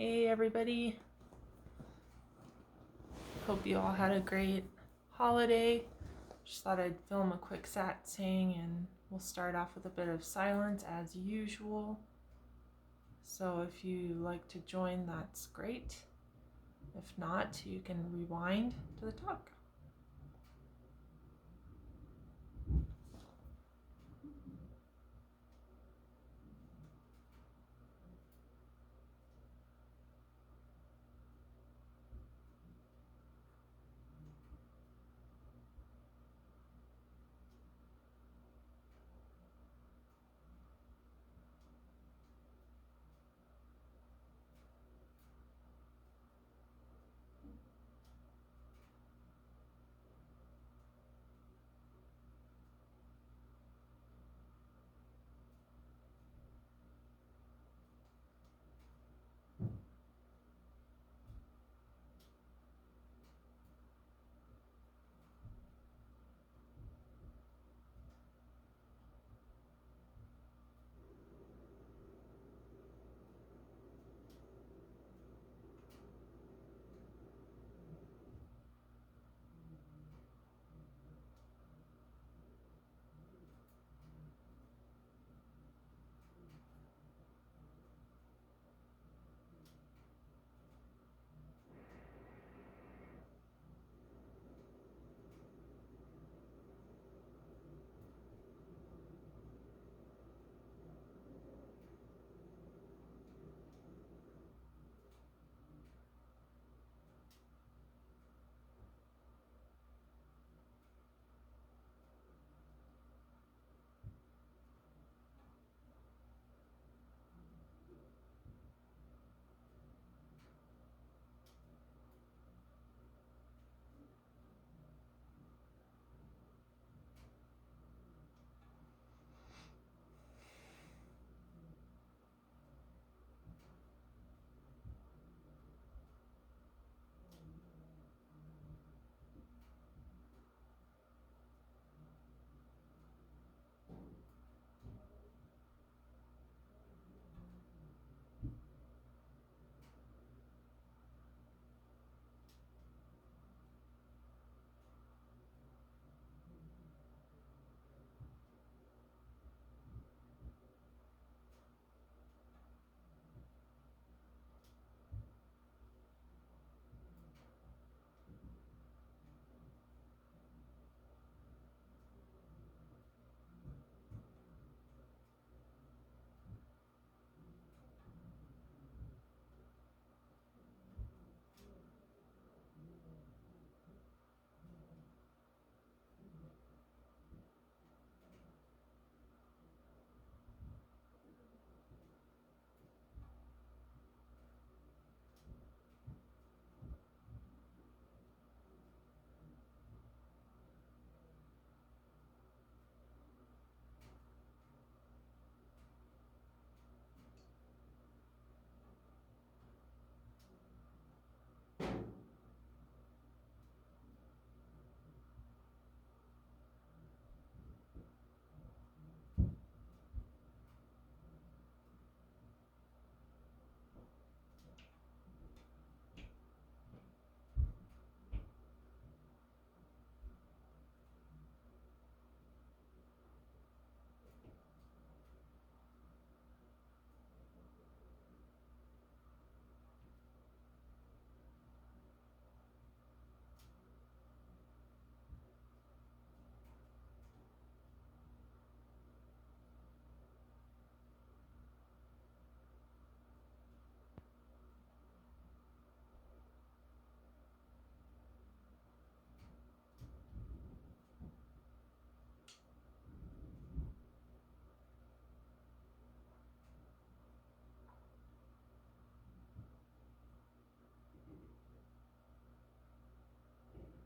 Hey everybody, hope you all had a great holiday. Just thought I'd film a quick satsang and we'll start off with a bit of silence as usual. So if you like to join, that's great. If not, you can rewind to the talk.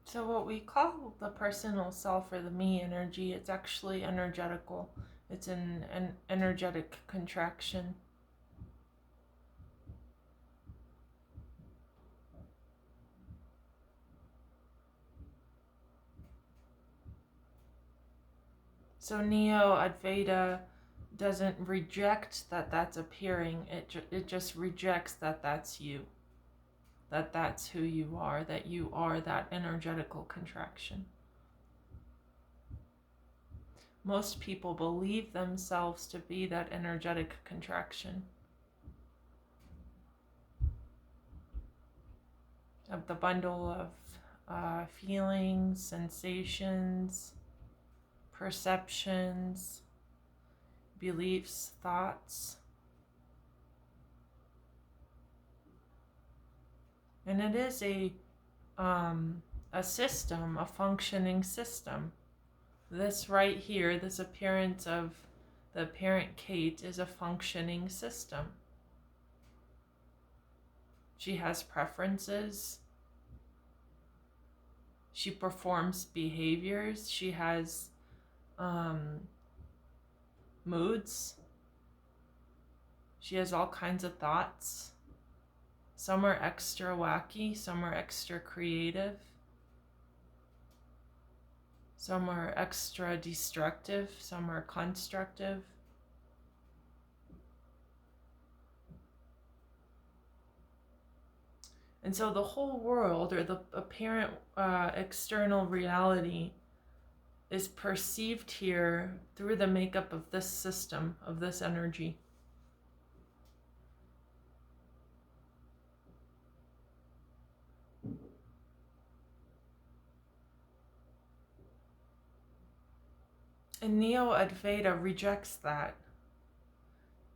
So what we call the personal self or the me energy, it's actually energetical. It's an energetic contraction. So Neo, Advaita, doesn't reject that that's appearing. It just rejects that that's you, that that's who you are, that you are that energetical contraction. Most people believe themselves to be that energetic contraction of the bundle of feelings, sensations, perceptions, beliefs, thoughts. And it is a system, a functioning system. This right here, this appearance of the apparent Kate is a functioning system. She has preferences. She performs behaviors. She has moods. She has all kinds of thoughts. Some are extra wacky, some are extra creative. Some are extra destructive, some are constructive. And so the whole world, or the apparent external reality, is perceived here through the makeup of this system, of this energy. And Neo-Advaita rejects that.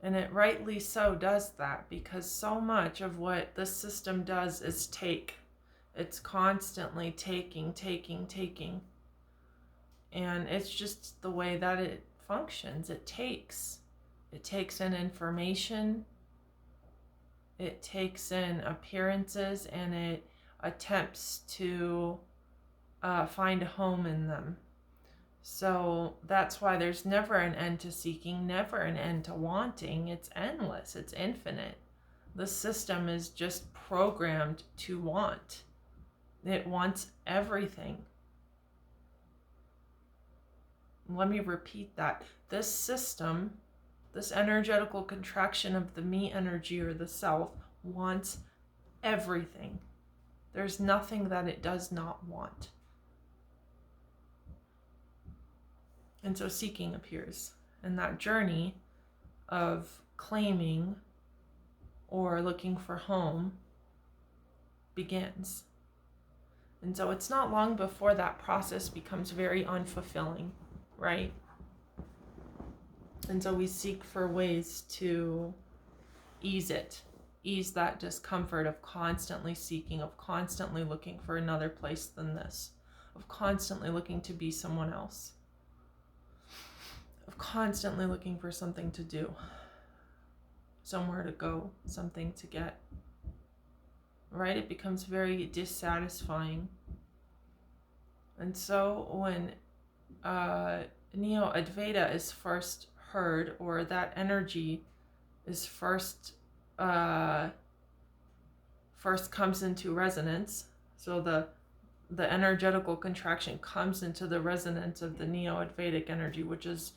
And it rightly so does that, because so much of what this system does is take. It's constantly taking. And it's just the way that it functions. It takes in information, it takes in appearances, and it attempts to find a home in them. So that's why there's never an end to seeking, never an end to wanting. It's endless, it's infinite. The system is just programmed to want. It wants everything. Let me repeat that. This system, this energetical contraction of the me energy or the self, wants everything. There's nothing that it does not want. And so seeking appears. And that journey of claiming or looking for home begins. And so it's not long before that process becomes very unfulfilling, right? And so we seek for ways to ease it, ease that discomfort of constantly seeking, of constantly looking for another place than this, of constantly looking to be someone else, of constantly looking for something to do, somewhere to go, something to get, right? It becomes very dissatisfying. And so when Neo-Advaita is first heard, or that energy is first comes into resonance, so the energetical contraction comes into the resonance of the Neo-Advaitic energy, which is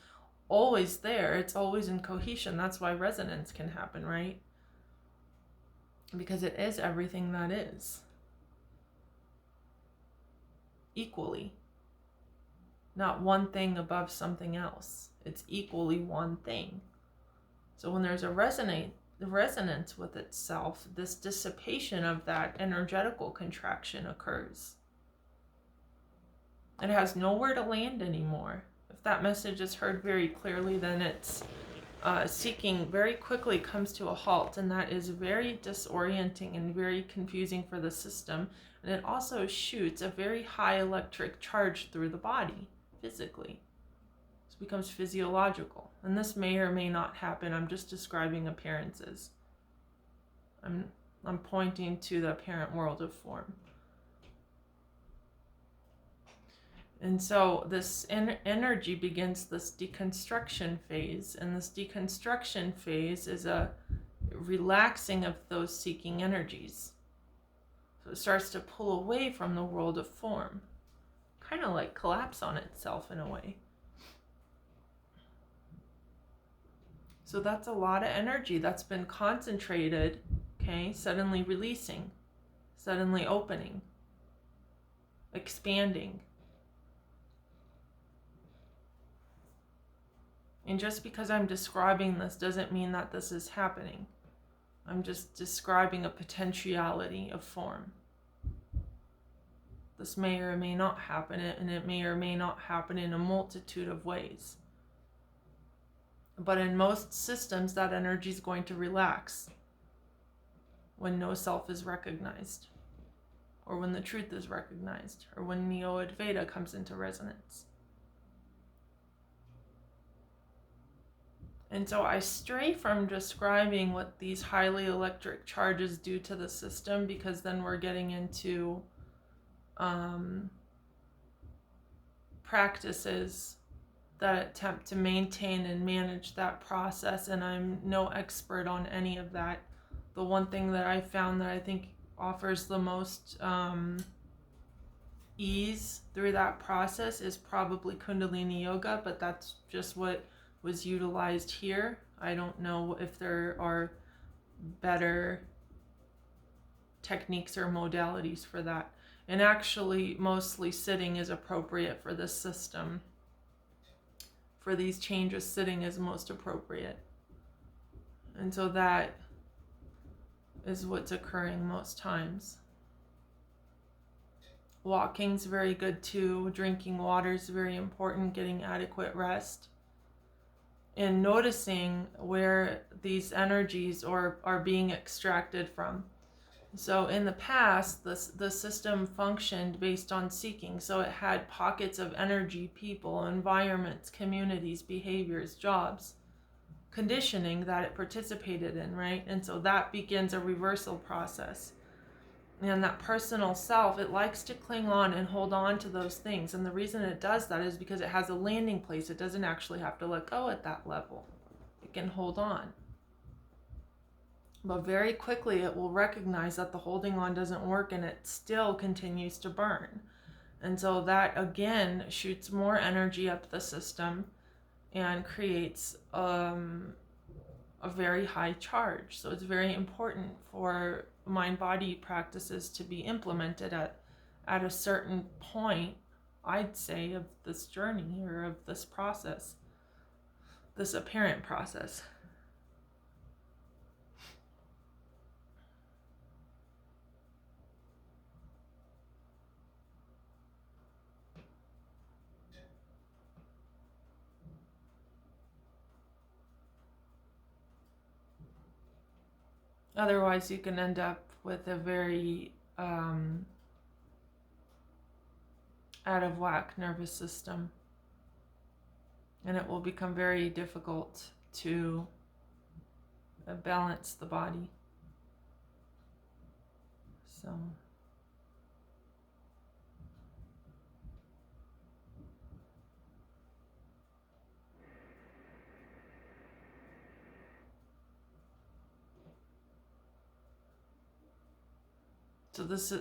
always there. It's always in cohesion. That's why resonance can happen, right? Because it is everything that is. Equally. Not one thing above something else. It's equally one thing. So when there's a resonance with itself, this dissipation of that energetical contraction occurs. It has nowhere to land anymore. If that message is heard very clearly, then its seeking very quickly comes to a halt, and that is very disorienting and very confusing for the system. And it also shoots a very high electric charge through the body, physically. It becomes physiological. And this may or may not happen. I'm just describing appearances. I'm pointing to the apparent world of form. And so this energy begins this deconstruction phase, and this deconstruction phase is a relaxing of those seeking energies. So it starts to pull away from the world of form, kind of like collapse on itself in a way. So that's a lot of energy that's been concentrated, okay, suddenly releasing, suddenly opening, expanding. And just because I'm describing this doesn't mean that this is happening. I'm just describing a potentiality of form. This may or may not happen, and it may or may not happen in a multitude of ways. But in most systems, that energy is going to relax when no self is recognized, or when the truth is recognized, or when Neo-Advaita comes into resonance. And so I stray from describing what these highly electric charges do to the system, because then we're getting into practices that attempt to maintain and manage that process, and I'm no expert on any of that. The one thing that I found that I think offers the most ease through that process is probably Kundalini Yoga, but that's just what was utilized here. I don't know if there are better techniques or modalities for that. And actually, mostly sitting is appropriate for this system. For these changes, sitting is most appropriate. And so that is what's occurring most times. Walking's very good too. Drinking water is very important. Getting adequate rest. And noticing where these energies are being extracted from. So in the past, the system functioned based on seeking. So it had pockets of energy, people, environments, communities, behaviors, jobs, conditioning that it participated in, right? And so that begins a reversal process. And that personal self, it likes to cling on and hold on to those things. And the reason it does that is because it has a landing place. It doesn't actually have to let go at that level. It can hold on. But very quickly it will recognize that the holding on doesn't work, and it still continues to burn. And so that again shoots more energy up the system and creates a very high charge. So it's very important for mind-body practices to be implemented at a certain point, I'd say, of this journey or of this process, this apparent process. Otherwise, you can end up with a very out of whack nervous system, and it will become very difficult to balance the body. So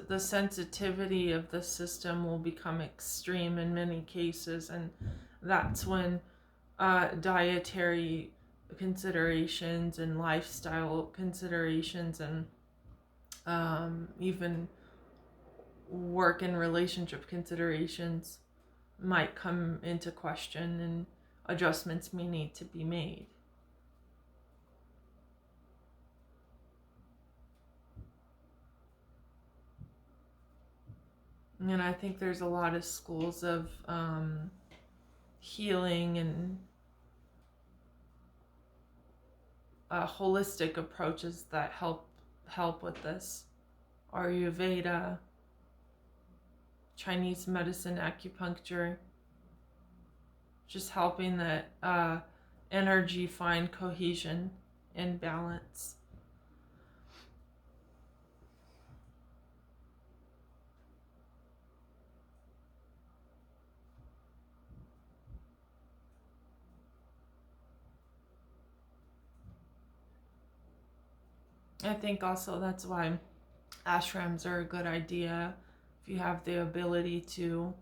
the sensitivity of the system will become extreme in many cases, and that's when dietary considerations and lifestyle considerations and even work and relationship considerations might come into question, and adjustments may need to be made. And I think there's a lot of schools of healing and holistic approaches that help with this. Ayurveda, Chinese medicine, acupuncture, just helping that energy find cohesion and balance. I think also that's why ashrams are a good idea if you have the ability to.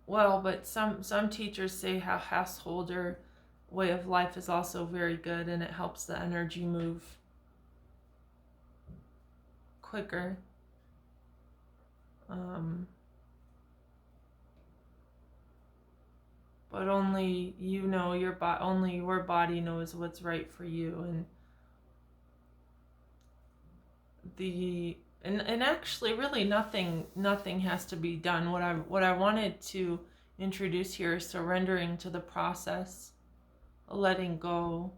Well, but some teachers say how householder way of life is also very good, and it helps the energy move quicker. But only you know only your body knows what's right for you, and actually really nothing has to be done. What I wanted to introduce here is surrendering to the process, letting go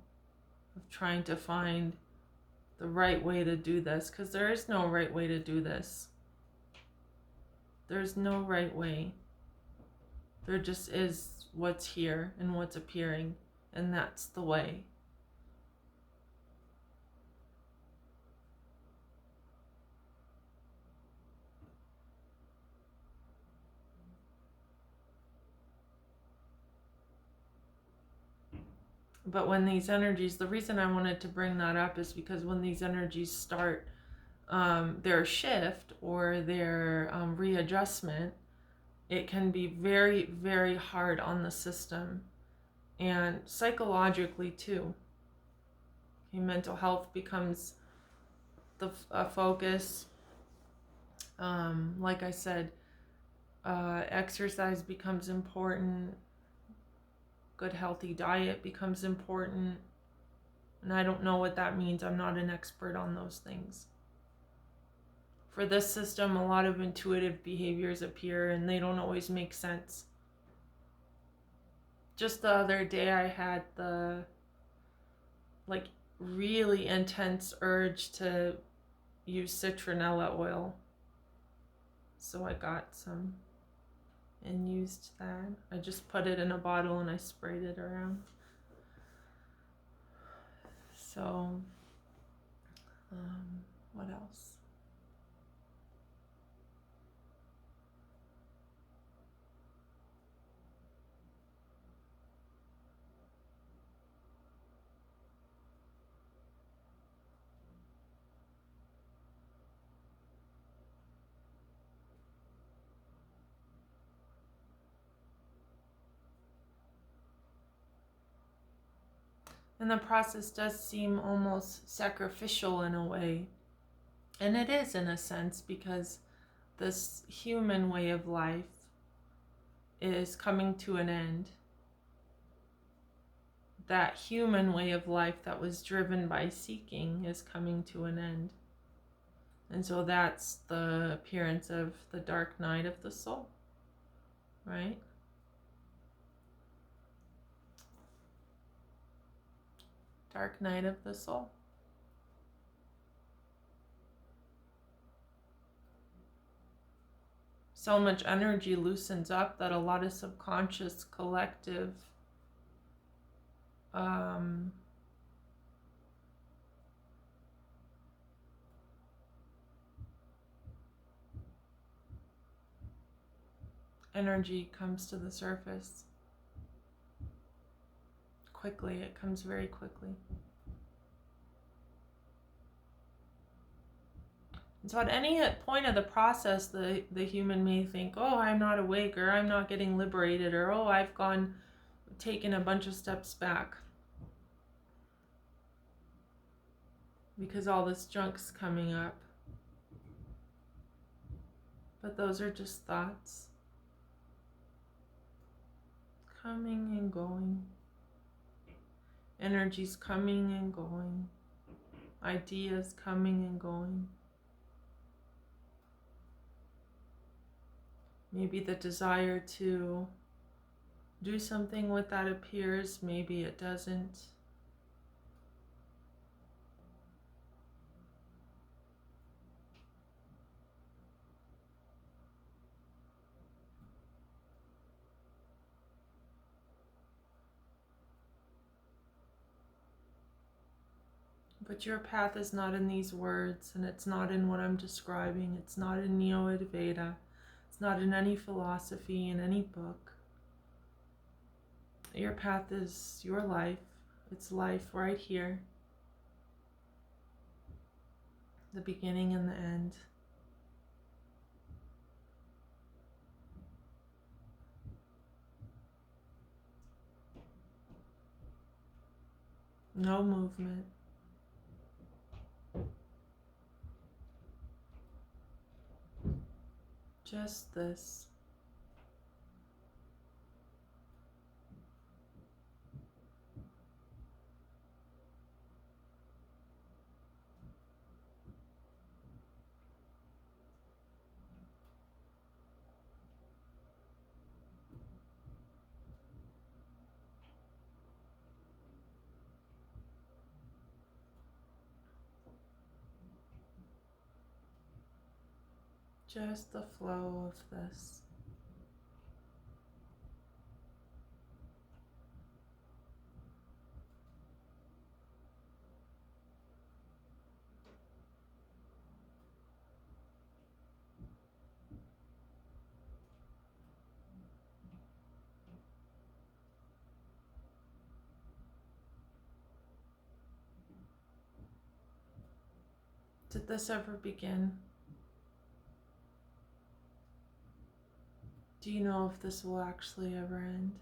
of trying to find the right way to do this, because there is no right way to do this. There's no right way. There just is what's here and what's appearing, and that's the way. But when these energies, the reason I wanted to bring that up is because when these energies start their shift or their readjustment, it can be very, very hard on the system and psychologically too. Okay, mental health becomes a focus. Like I said, exercise becomes important. Good healthy diet becomes important. And I don't know what that means. I'm not an expert on those things. For this system, a lot of intuitive behaviors appear and they don't always make sense. Just the other day I had the really intense urge to use citronella oil. So I got some and used that. I just put it in a bottle and I sprayed it around. So, what else? And the process does seem almost sacrificial in a way. And it is in a sense, because this human way of life is coming to an end. That human way of life that was driven by seeking is coming to an end. And so that's the appearance of the dark night of the soul, right? Dark night of the soul. So much energy loosens up that a lot of subconscious collective energy comes to the surface quickly. It comes very quickly. And so at any point of the process, the human may think, oh, I'm not awake, or I'm not getting liberated, or oh, I've taken a bunch of steps back because all this junk's coming up. But those are just thoughts coming and going. Energies coming and going. Ideas coming and going. Maybe the desire to do something with that appears, maybe it doesn't. But your path is not in these words, and it's not in what I'm describing. It's not in Neo-Ayurveda. It's not in any philosophy, in any book. Your path is your life. It's life right here. The beginning and the end. No movement. Just this. Just the flow of this. Did this ever begin? Do you know if this will actually ever end?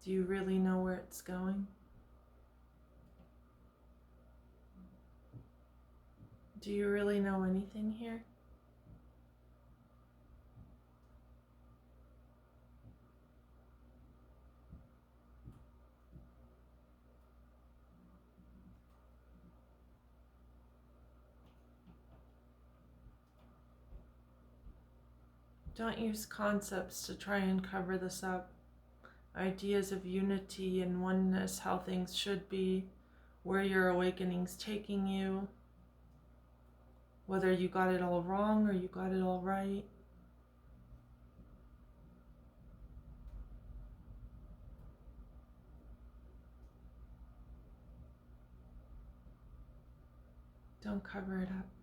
Do you really know where it's going? Do you really know anything here? Don't use concepts to try and cover this up. Ideas of unity and oneness, how things should be, where your awakening's taking you, whether you got it all wrong or you got it all right. Don't cover it up.